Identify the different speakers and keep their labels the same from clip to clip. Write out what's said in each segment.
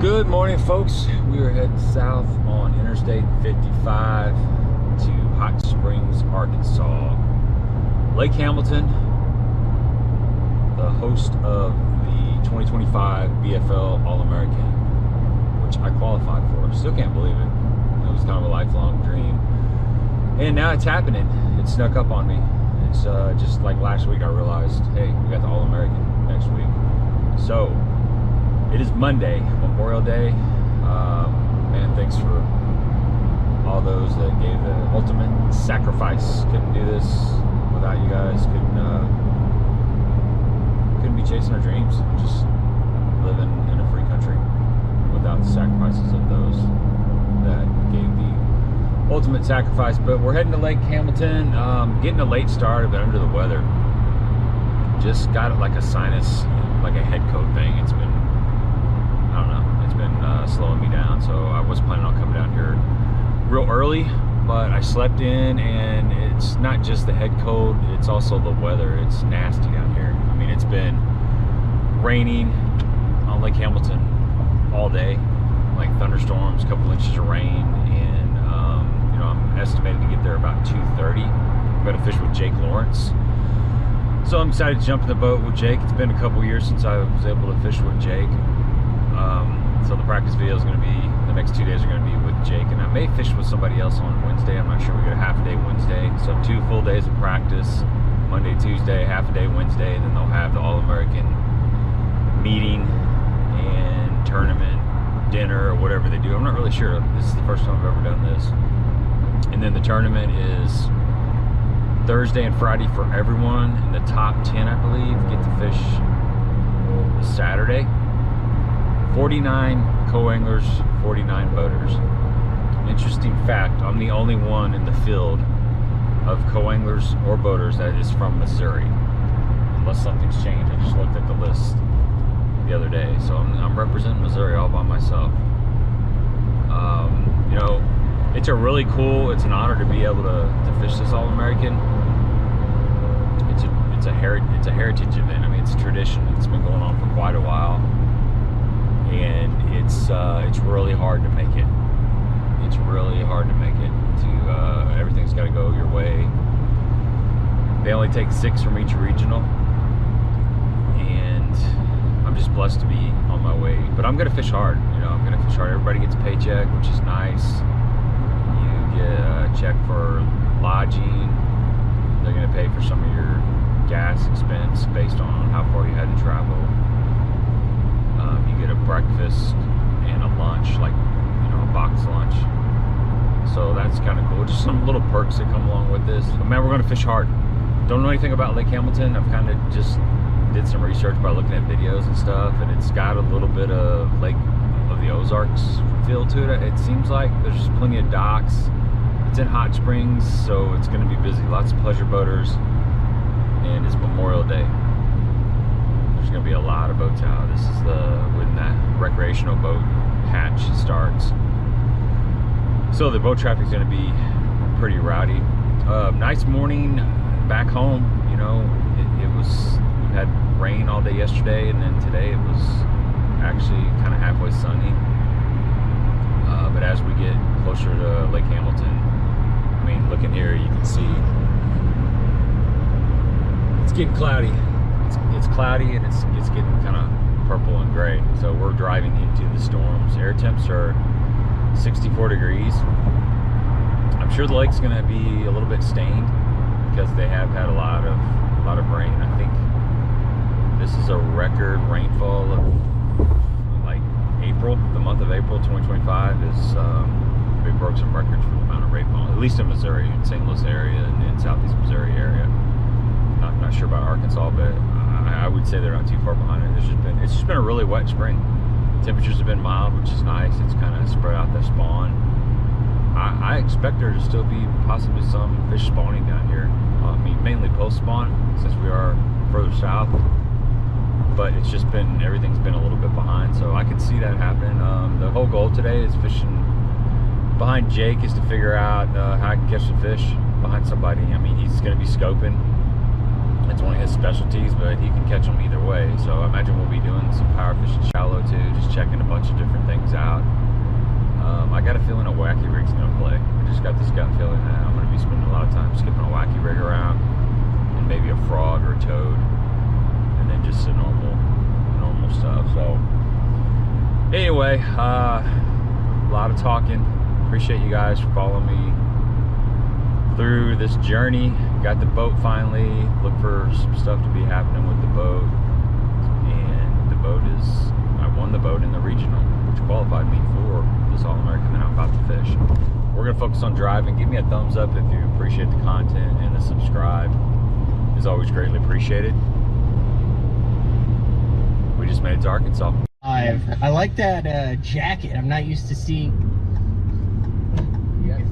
Speaker 1: Good morning, folks. We are heading south on Interstate 55 to Hot Springs, Arkansas. Lake Hamilton, the host of the 2025 BFL All American, which I qualified for. Still can't believe it. It was kind of a lifelong dream. And now it's happening. It snuck up on me. It's just like last week I realized, hey, we got the All American next week. So, it is Monday, Memorial Day. Man, thanks for all those that gave the ultimate sacrifice. Couldn't do this without you guys. Couldn't be chasing our dreams. Just living in a free country without the sacrifices of those that gave the ultimate sacrifice. But we're heading to Lake Hamilton. Getting a late start. I've been under the weather. Just got like a sinus, like a head coat thing. It's been, I don't know, it's been slowing me down. So I was planning on coming down here real early, but I slept in, and it's not just the head cold, it's also the weather. It's nasty down here. I mean, it's been raining on Lake Hamilton all day, like thunderstorms, a couple inches of rain, and you know, I'm estimated to get there about 2:30. I'm going to fish with Jake Lawrence. So I'm excited to jump in the boat with Jake. It's been a couple years since I was able to fish with Jake. So the practice video is going to be, the next 2 days are going to be with Jake, and I may fish with somebody else on Wednesday. I'm not sure. We got a half a day Wednesday. So 2 full days of practice, Monday, Tuesday, half a day Wednesday, and then they'll have the All-American meeting and tournament, dinner, or whatever they do. I'm not really sure. This is the first time I've ever done this. And then the tournament is Thursday and Friday for everyone, and the top 10, I believe, get to fish Saturday. 49 co-anglers, 49 boaters. Interesting fact, I'm the only one in the field of co-anglers or boaters that is from Missouri, unless something's changed. I just looked at the list the other day, so I'm representing Missouri all by myself. You know, it's an honor to be able to fish this All-American. It's a heritage event. I mean, it's a tradition. It's been going on for quite a while, and it's really hard to make it. It's really hard to make it. Everything's got to go your way. They only take 6 from each regional, and I'm just blessed to be on my way. But I'm gonna fish hard. You know, I'm gonna fish hard. Everybody gets a paycheck, which is nice. You get a check for lodging. They're gonna pay for some of your gas expense based on how far you had to travel. You get a breakfast and a lunch, like, you know, a box lunch. So that's kind of cool. Just some little perks that come along with this. But man, we're gonna fish hard. Don't know anything about Lake Hamilton. I've kind of just did some research by looking at videos and stuff, and it's got a little bit of Lake of the Ozarks feel to it. It seems like there's just plenty of docks. It's in Hot Springs, so it's going to be busy. Lots of pleasure boaters, and it's Memorial Day. There's going to be a lot of boats out. This is when that recreational boat hatch starts. So the boat traffic is going to be pretty rowdy. Nice morning back home. You know, we had rain all day yesterday, and then today it was actually kind of halfway sunny. But as we get closer to Lake Hamilton, I mean, looking here, you can see it's getting cloudy. It's cloudy, and it's getting kind of purple and gray. So we're driving into the storms. Air temps are 64 degrees. I'm sure the lake's going to be a little bit stained because they have had a lot of rain. I think this is a record rainfall of like April. The month of April 2025 is they broke some records for the amount of rainfall, at least in Missouri, in St. Louis area, and in southeast Missouri area. Not sure about Arkansas, but I would say they're not too far behind it. It's just been a really wet spring. Temperatures have been mild, which is nice. It's kind of spread out their spawn. I expect there to still be possibly some fish spawning down here. I mean, mainly post spawn since we are further south. But it's just been, everything's been a little bit behind, so I can see that happening. The whole goal today is fishing behind Jake is to figure out how I can catch the fish behind somebody. I mean, he's going to be scoping. It's one of his specialties, but he can catch them either way. So I imagine we'll be doing some power fishing shallow too, just checking a bunch of different things out. I got a feeling a wacky rig's gonna play. I just got this gut feeling that I'm gonna be spending a lot of time skipping a wacky rig around, and maybe a frog or a toad, and then just some normal stuff. So anyway, a lot of talking. Appreciate you guys for following me through this journey. Got the boat finally. Look for some stuff to be happening with the boat, and the boat is, I won the boat in the regional, which qualified me for this All American that I'm about to fish. We're gonna focus on driving. Give me a thumbs up if you appreciate the content, and a subscribe is always greatly appreciated. We just made it to Arkansas.
Speaker 2: I like that jacket. I'm not used to seeing.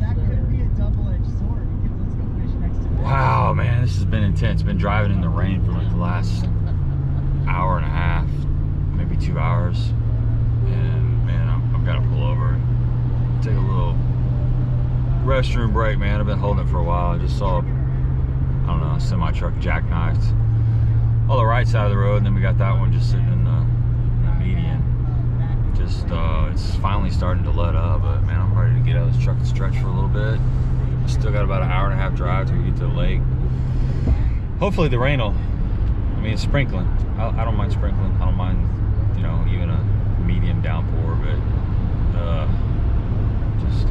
Speaker 2: That could be a double-edged sword. Let's go fish next to it.
Speaker 1: Wow, man, this has been intense. Been driving in the rain for like the last hour and a half, maybe 2 hours. And man, I've got to pull over and take a little restroom break, man. I've been holding it for a while. I just saw, I don't know, a semi-truck jackknifed on the right side of the road, and then we got that one just sitting in the median. Just, it's finally starting to let up, but man, I'm ready to get out of this truck and stretch for a little bit. I still got about an hour and a half drive till we get to the lake. Hopefully the rain will, I mean, it's sprinkling. I don't mind sprinkling. I don't mind, you know, even a medium downpour, but just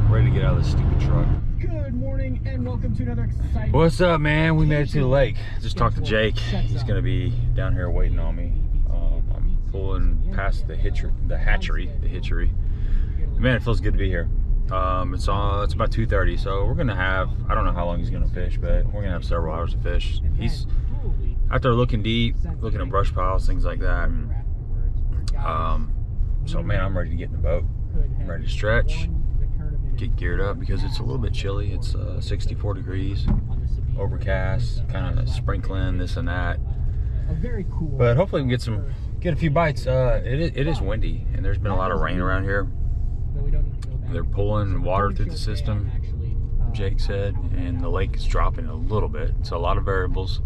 Speaker 1: ready to get out of this stupid truck.
Speaker 2: Good morning and welcome to another exciting.
Speaker 1: What's up, man? We made it to the lake. Just talked to Jake. He's gonna be down here waiting on me. I'm pulling past the hatchery. Man, it feels good to be here. It's about 2:30, so we're gonna have, I don't know how long he's gonna fish, but we're gonna have several hours of fish. He's out there looking deep, looking at brush piles, things like that. So man, I'm ready to get in the boat. I'm ready to stretch, get geared up, because it's a little bit chilly. It's 64 degrees, overcast, kind of sprinkling this and that. But hopefully we can get a few bites. It is windy, and there's been a lot of rain around here. They're pulling water through the system, Jake said, and the lake is dropping a little bit. So a lot of variables.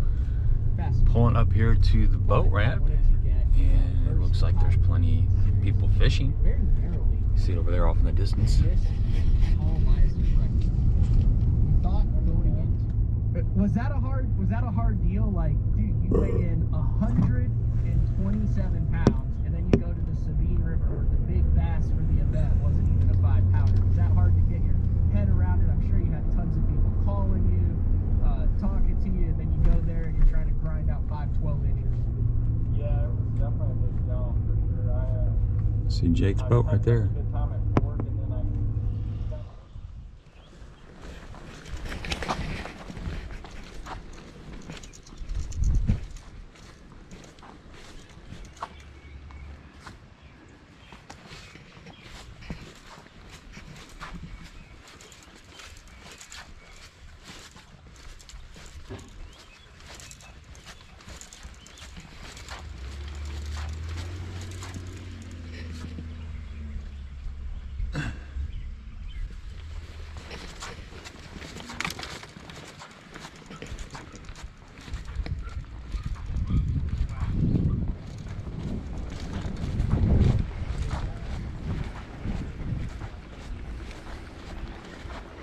Speaker 1: Pulling up here to the boat ramp, and it looks like there's plenty of people fishing. You see it over there off in the distance.
Speaker 2: Was that a hard deal? Like, dude, you weigh in 127 pounds, and then you go to the Sabine River, where the big bass for the event wasn't even a 5-pounder. Was that hard to get your head around it? I'm sure you had tons of people calling you, talking to you, and then you go there and you're trying to grind out 5 12-inchers.
Speaker 3: Yeah, it was definitely a big challenge for sure.
Speaker 1: See Jake's boat right there.
Speaker 3: Good time at work, and then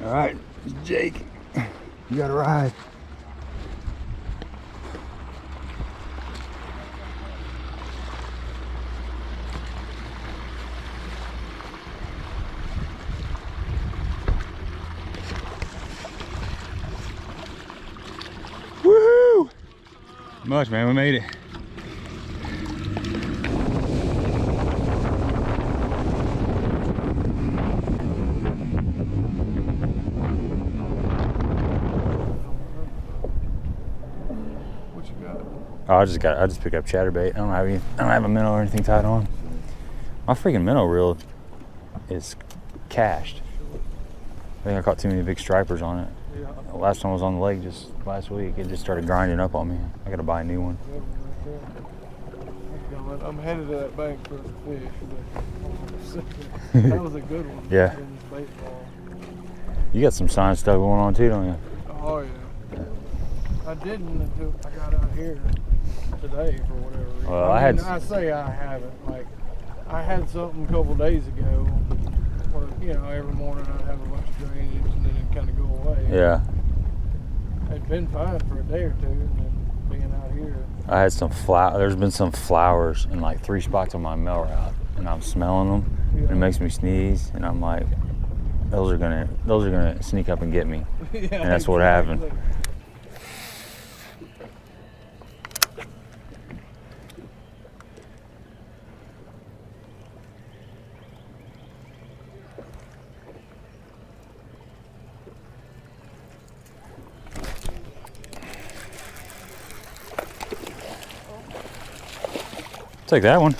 Speaker 1: All right, Jake, you got a ride. Woohoo! Much, man, we made it. Oh, I just picked up chatterbait. I don't have a minnow or anything tied on. My freaking minnow reel is cached. I think I caught too many big stripers on it.
Speaker 3: yeah.
Speaker 1: The last time I was on the lake just last week, it just started grinding up on me. I gotta buy a new one.
Speaker 3: I'm headed to that bank for the fish. But that was a good one.
Speaker 1: Yeah. You got some science stuff going on too, don't you?
Speaker 3: Oh yeah. I didn't until I got out here today for whatever reason.
Speaker 1: Well,
Speaker 3: I say I haven't. Like, I had something a couple days ago where, you know, every morning I'd have a bunch of drainage and then it'd kind of go away.
Speaker 1: Yeah.
Speaker 3: It'd been fine for a day or two, and then being out here.
Speaker 1: I had some there's been some flowers in like 3 spots on my mail route, and I'm smelling them, and it makes me sneeze, and I'm like, those are gonna sneak up and get me.
Speaker 3: Yeah,
Speaker 1: and that's what happened. Take that one.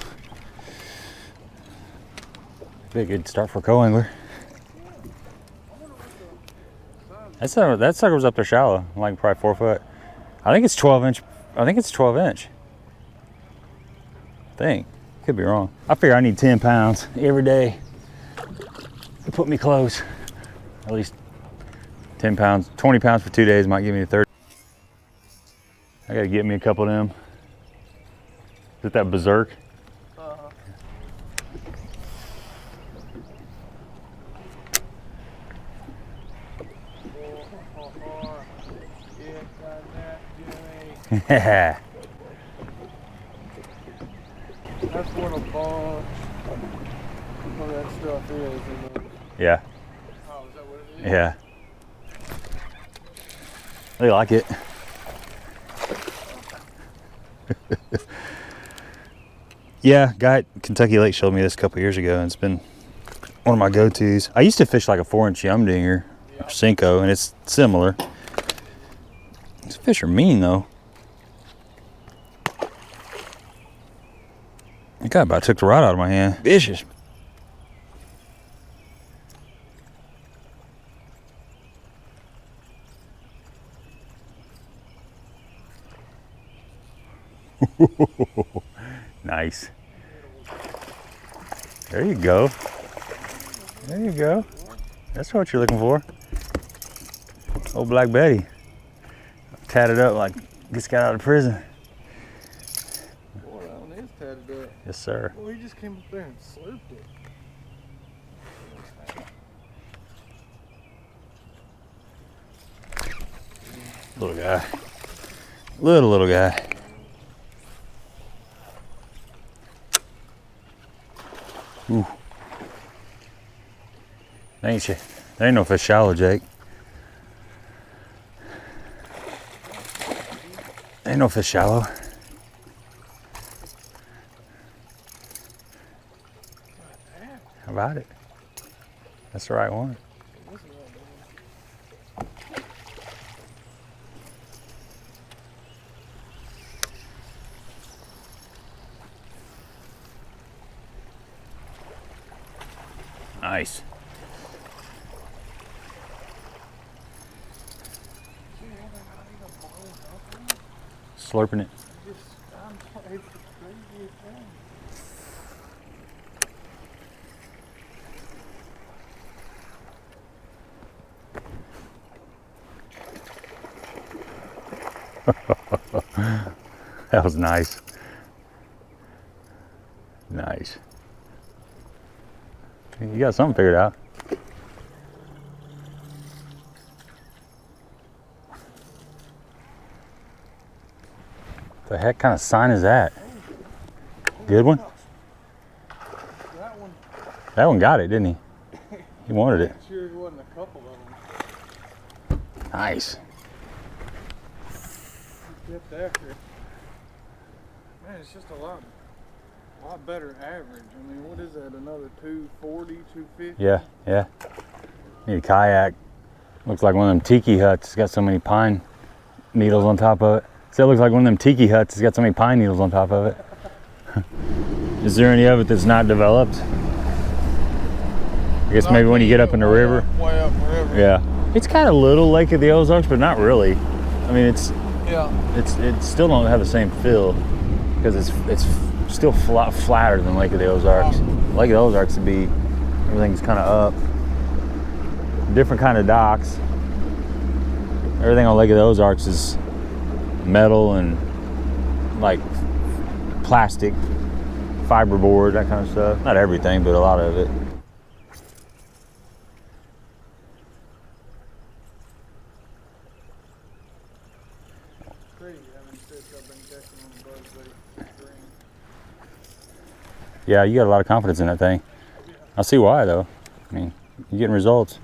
Speaker 1: Be a good start for a co-angler. That sucker was up there shallow, like probably 4 foot. I think it's 12 inch. I think it's 12 inch. I think. Could be wrong. I figure I need 10 pounds every day to put me close. At least 10 pounds. 20 pounds for 2 days might give me 30. I gotta get me a couple of them. Is it that Berserk?
Speaker 3: Yeah. That's what a bunch of that stuff is.
Speaker 1: Yeah.
Speaker 3: Oh, is that what it is?
Speaker 1: Yeah. They like it. Yeah, guy at Kentucky Lake showed me this a couple years ago, and it's been one of my go-tos. I used to fish like a 4-inch Yumdinger or Cinco, and it's similar. These fish are mean though. That guy about took the rod out of my hand. Vicious. Nice. There you go. There you go. That's what you're looking for. Old Black Betty. Tatted up like just got out of prison.
Speaker 3: Boy, that one is tatted up.
Speaker 1: Yes, sir.
Speaker 3: Well, he just came up there and slurped it.
Speaker 1: Little guy. Little guy. Ooh. Ain't you? There ain't no fish shallow, Jake. Ain't no fish shallow. How about it? That's the right one. Nice. Slurping it. That was nice. Nice. You got something figured out. The heck kind of sign is that? Good one? That one got it, didn't he? He wanted it.
Speaker 3: Sure, there wasn't a couple of them.
Speaker 1: Nice.
Speaker 3: Kept after it. Man, it's just a lot better average. I mean, what is that? Another 240, 250?
Speaker 1: Yeah. Need a kayak. Looks like one of them tiki huts. It's got so many pine needles on top of it. So it looks like one of them tiki huts. It's got so many pine needles on top of it. Is there any of it that's not developed? I guess maybe when you get up in the river.
Speaker 3: Way up river.
Speaker 1: Yeah. It's kind of little Lake of the Ozarks, but not really. I mean, it still don't have the same feel because it's still flatter than Lake of the Ozarks. Lake of the Ozarks would be, everything's kind of up. Different kind of docks. Everything on Lake of the Ozarks is metal and like plastic, fiberboard, that kind of stuff. Not everything, but a lot of it. Yeah, you got a lot of confidence in that thing. I see why though. I mean, you're getting results.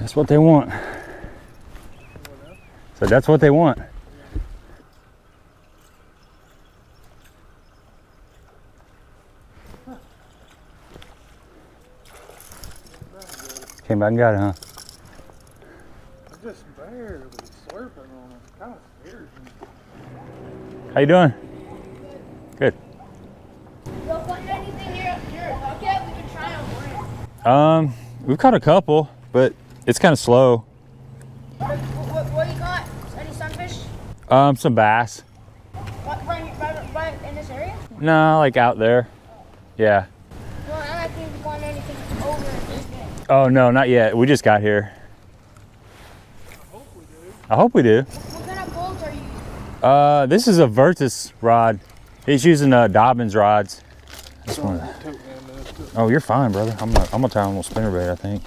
Speaker 1: That's what they want. So that's what they want. Came back and got it, huh?
Speaker 3: I just barely slurping on it. Kind of scares me.
Speaker 1: How you doing? Good.
Speaker 4: Y'all find anything here yet? We can try on brand.
Speaker 1: We've caught a couple, but it's kind of slow.
Speaker 4: What you got? Any sunfish?
Speaker 1: Some bass.
Speaker 4: Right in this area?
Speaker 1: No, like out there. Yeah.
Speaker 4: No, I'm asking if you find anything over this day.
Speaker 1: Oh no, not yet. We just got here. I hope we do.
Speaker 4: What kind of bolts are you using?
Speaker 1: This is a Virtus rod. He's using Dobbins rods. This one. Oh, you're fine, brother. I'm gonna tie on a little spinnerbait, I think.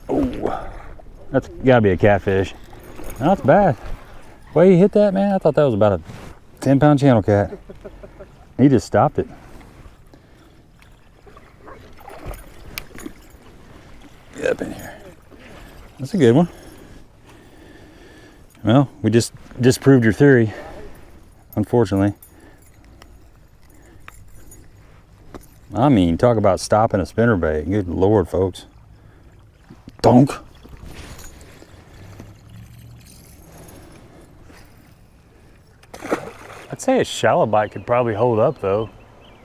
Speaker 1: Oh, that's gotta be a catfish. No, that's bad. Way you hit that, man. I thought that was about a 10-pound channel cat. He just stopped it. Get up in here. That's a good one. Well, we just disproved your theory, unfortunately. I mean, talk about stopping a spinnerbait. Good Lord, folks. Donk. I'd say a shallow bite could probably hold up though,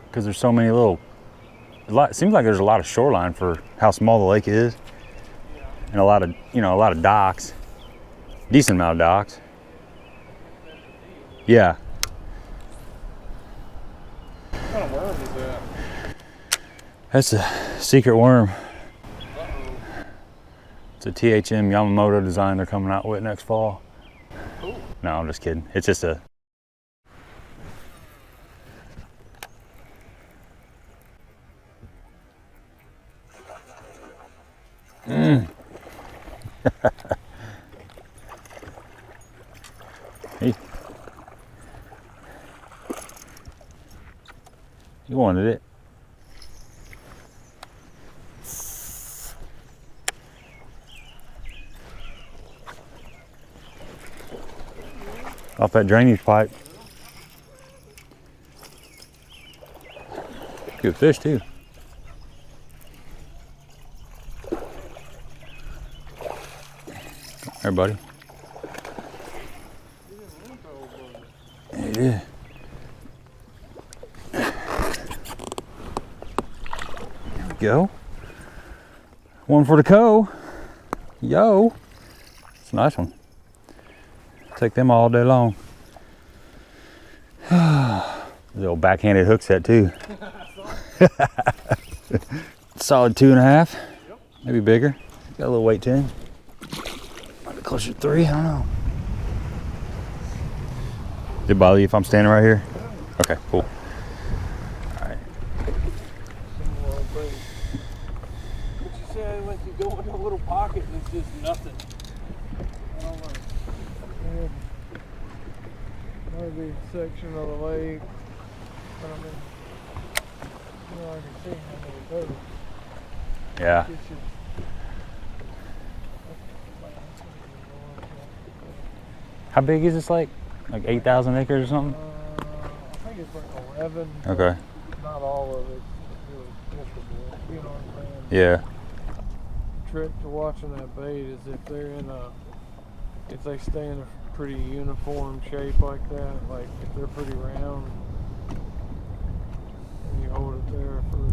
Speaker 1: because there's so many it seems like there's a lot of shoreline for how small the lake is, and a lot of docks, decent amount of docks. Yeah.
Speaker 3: What kind of worm is that?
Speaker 1: That's a secret worm. It's a THM Yamamoto design they're coming out with next fall.
Speaker 3: Cool.
Speaker 1: No, I'm just kidding. It's just a... Hey. You wanted it. Off that drainage pipe. Good fish too. There, buddy. Yeah, you did. There we go. One for the co. Yo. It's a nice one. Take them all day long. The old backhanded hook set too. Solid 2.5, maybe bigger. Got a little weight to him. Might be closer to 3, I don't know. Did it bother you if I'm standing right here? Okay, cool. All right.
Speaker 3: What you say when you go in a little pocket and it's just nothing? I don't know. Maybe a section of the lake. But I mean, I can see how many goes.
Speaker 1: Yeah. How big is this lake? Like 8,000 acres or something?
Speaker 3: I think it's like 11.
Speaker 1: Okay.
Speaker 3: Not all of it's really fish-able. You know what I'm saying?
Speaker 1: Yeah.
Speaker 3: The trick to watching that bait is if they stay in pretty uniform shape like that, like if they're pretty round, and you hold it there for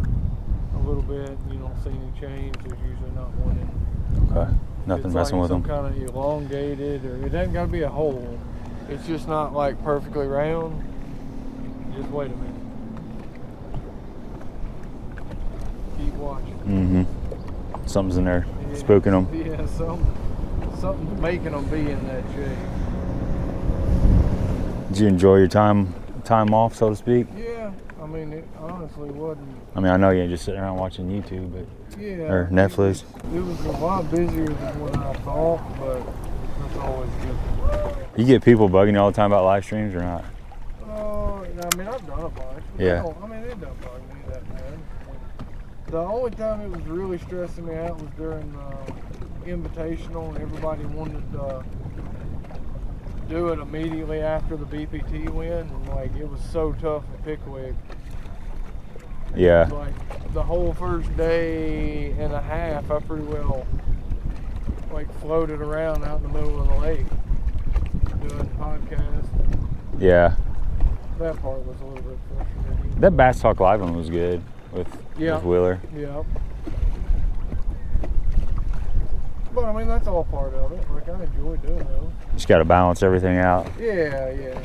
Speaker 3: a little bit and you don't see any change, there's usually not one in.
Speaker 1: Okay. Nothing messing with them.
Speaker 3: It's kind of elongated, or it doesn't got to be a hole. It's just not like perfectly round. Just wait a minute. Keep watching.
Speaker 1: Mm-hmm. Something's in there, spooking them.
Speaker 3: Yeah, something's making them be in that shape.
Speaker 1: Did you enjoy your time off, so to speak?
Speaker 3: Yeah, I mean, it honestly wasn't.
Speaker 1: I mean, I know you ain't just sitting around watching YouTube, but
Speaker 3: yeah,
Speaker 1: or Netflix.
Speaker 3: It was a lot busier than what I thought, but that's always good.
Speaker 1: You get people bugging you all the time about live streams or not?
Speaker 3: I mean, I've done a bunch.
Speaker 1: Yeah.
Speaker 3: I mean, it doesn't bug me that bad. The only time it was really stressing me out was during the Invitational, and everybody wanted to do it immediately after the BPT win, and like it was so tough at Pickwick.
Speaker 1: Yeah.
Speaker 3: Like the whole first day and a half, I pretty well like floated around out in the middle of the lake doing podcasts.
Speaker 1: Yeah.
Speaker 3: That part was a little bit frustrating.
Speaker 1: That Bass Talk Live one was good with Wheeler.
Speaker 3: Yeah. But I mean, that's all part of it. Like, I enjoy doing those.
Speaker 1: Just got to balance everything out.
Speaker 3: Yeah.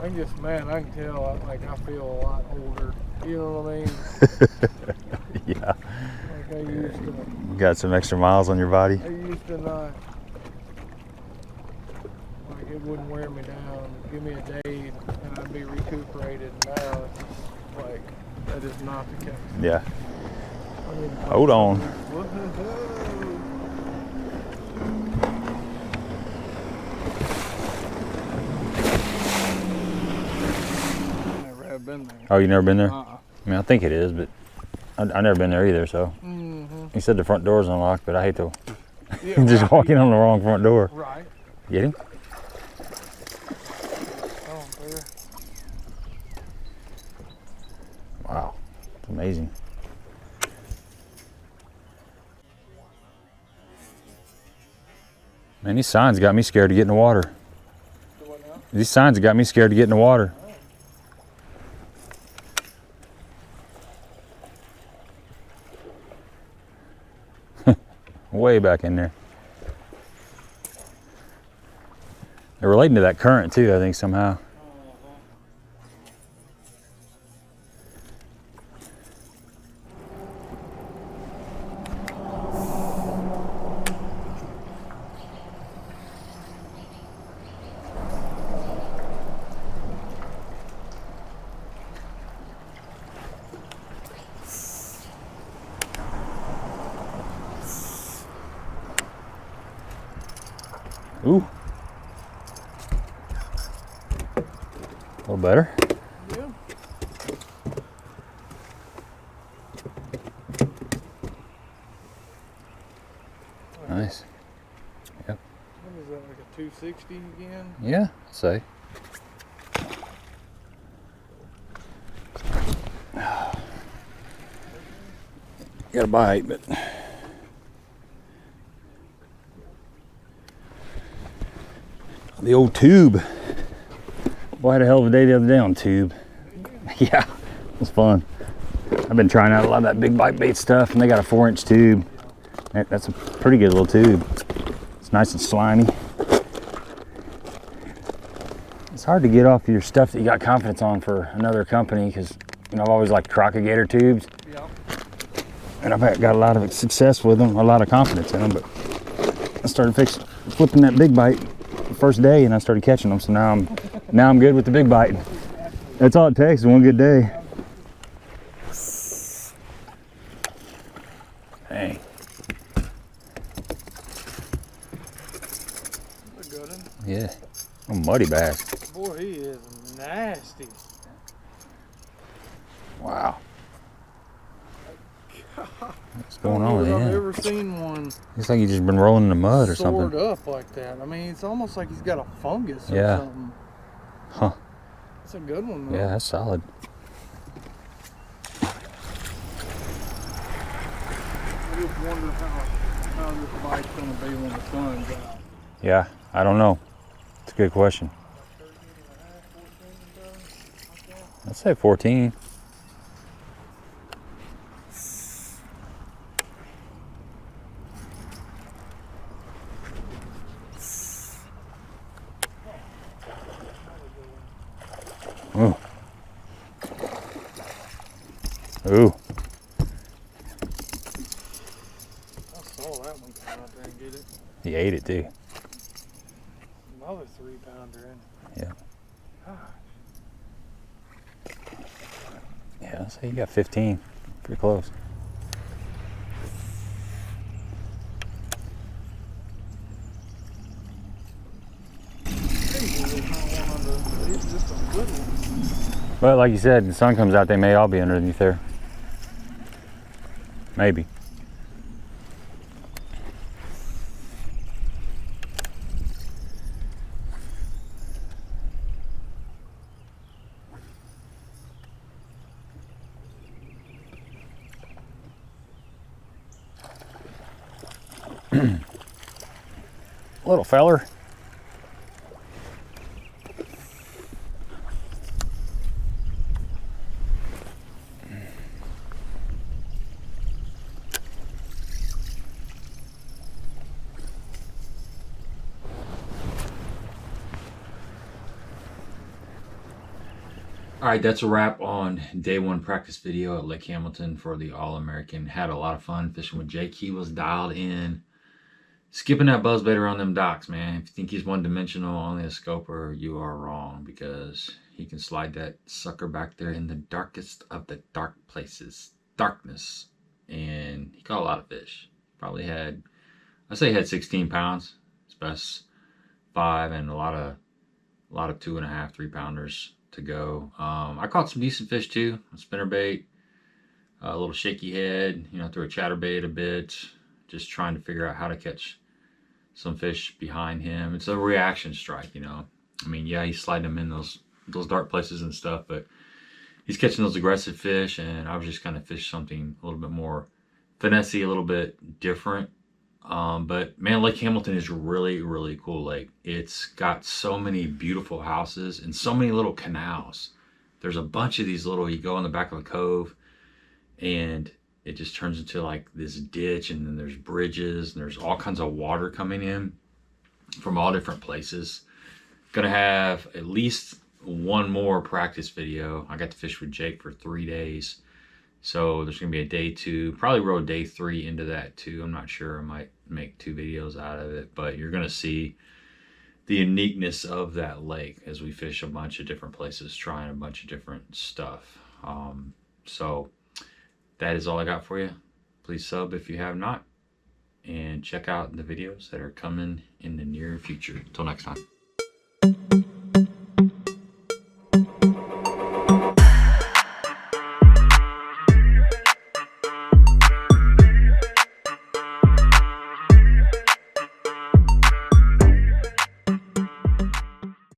Speaker 3: I'm just, man, I can tell, like, I feel a lot older. You know what I mean?
Speaker 1: Yeah.
Speaker 3: Like, I used to.
Speaker 1: You got some extra miles on your body?
Speaker 3: I used to not. Like, it wouldn't wear me down. Give me a day and I'd be recuperated. Now it's just like, that is not the case.
Speaker 1: Yeah. Hold on.
Speaker 3: Never have been there.
Speaker 1: Oh, you never been there? I mean, I think it is, but I've never been there either, so. He said the front door's unlocked, but I hate to just walk in on the wrong front door.
Speaker 3: Right.
Speaker 1: Get him?
Speaker 3: Oh, there.
Speaker 1: Wow. It's amazing. Man, these signs got me scared to get in the water. These signs got me scared to get in the water. Way back in there. They're relating to that current too, I think, somehow. Ooh. A little better.
Speaker 3: Yeah.
Speaker 1: Nice. Yep.
Speaker 3: What is that, like a 260 again?
Speaker 1: Yeah, I'd say. Got a bite, but the old tube. Boy, I had a hell of a day the other day on tube. Yeah, it was fun. I've been trying out a lot of that big bite bait stuff, and they got a 4-inch tube. That's a pretty good little tube. It's nice and slimy. It's hard to get off your stuff that you got confidence on for another company, because you know I've always liked Crock Gator tubes.
Speaker 3: Yeah.
Speaker 1: And I've got a lot of success with them, a lot of confidence in them, but I started flipping that big bite the first day, and I started catching them. So now I'm good with the big bite. That's all it takes is one good day. Hey.
Speaker 3: That's a good one.
Speaker 1: Yeah. A muddy bass.
Speaker 3: Boy, he is nasty.
Speaker 1: Wow. What's going on with him?
Speaker 3: I've ever seen one.
Speaker 1: It's like he's just been rolling in the mud or something.
Speaker 3: Soared up like that. I mean, it's almost like he's got a fungus or
Speaker 1: Yeah.
Speaker 3: something.
Speaker 1: Huh.
Speaker 3: It's a good one, though.
Speaker 1: Yeah, that's solid.
Speaker 3: I just wonder how this bite's going to be when the sun's out.
Speaker 1: Yeah, I don't know. It's a good question. I'd say 14. Ooh. Ooh.
Speaker 3: I saw that one come out there and get it.
Speaker 1: He ate it too.
Speaker 3: Another 3-pounder in it.
Speaker 1: Yeah.
Speaker 3: Gosh.
Speaker 1: Yeah, I'd say you got 15. Pretty close.
Speaker 3: It's just a good one.
Speaker 1: But like you said, the sun comes out, they may all be underneath there. Maybe. Little feller. All right, that's a wrap on day one practice video at Lake Hamilton for the All American. Had a lot of fun fishing with Jake. He was dialed in. Skipping that buzzbait around them docks, man. If you think he's one-dimensional, only a scoper, you are wrong, because he can slide that sucker back there in the darkest of the dark places. Darkness. And he caught a lot of fish. Probably had, I'd say he had 16 pounds. His best 5 and a lot of 2.5, 3-pounders to go. I caught some decent fish too. A spinnerbait, a little shaky head, you know, threw a chatterbait a bit. Just trying to figure out how to catch some fish behind him. It's a reaction strike, you know. I mean, yeah, he's sliding them in those dark places and stuff, but he's catching those aggressive fish, and I was just kind of fish something a little bit more finessey, a little bit different. But man, Lake Hamilton is really, really cool lake. It's got so many beautiful houses and so many little canals. There's a bunch of these little, you go in the back of a cove and it just turns into like this ditch, and then there's bridges, and there's all kinds of water coming in from all different places. Gonna have at least one more practice video. I got to fish with Jake for 3 days. So there's gonna be a day 2, probably roll day 3 into that too. I'm not sure, I might make 2 videos out of it, but you're gonna see the uniqueness of that lake as we fish a bunch of different places, trying a bunch of different stuff. So that is all I got for you. Please sub if you have not, and check out the videos that are coming in the near future. Until next time.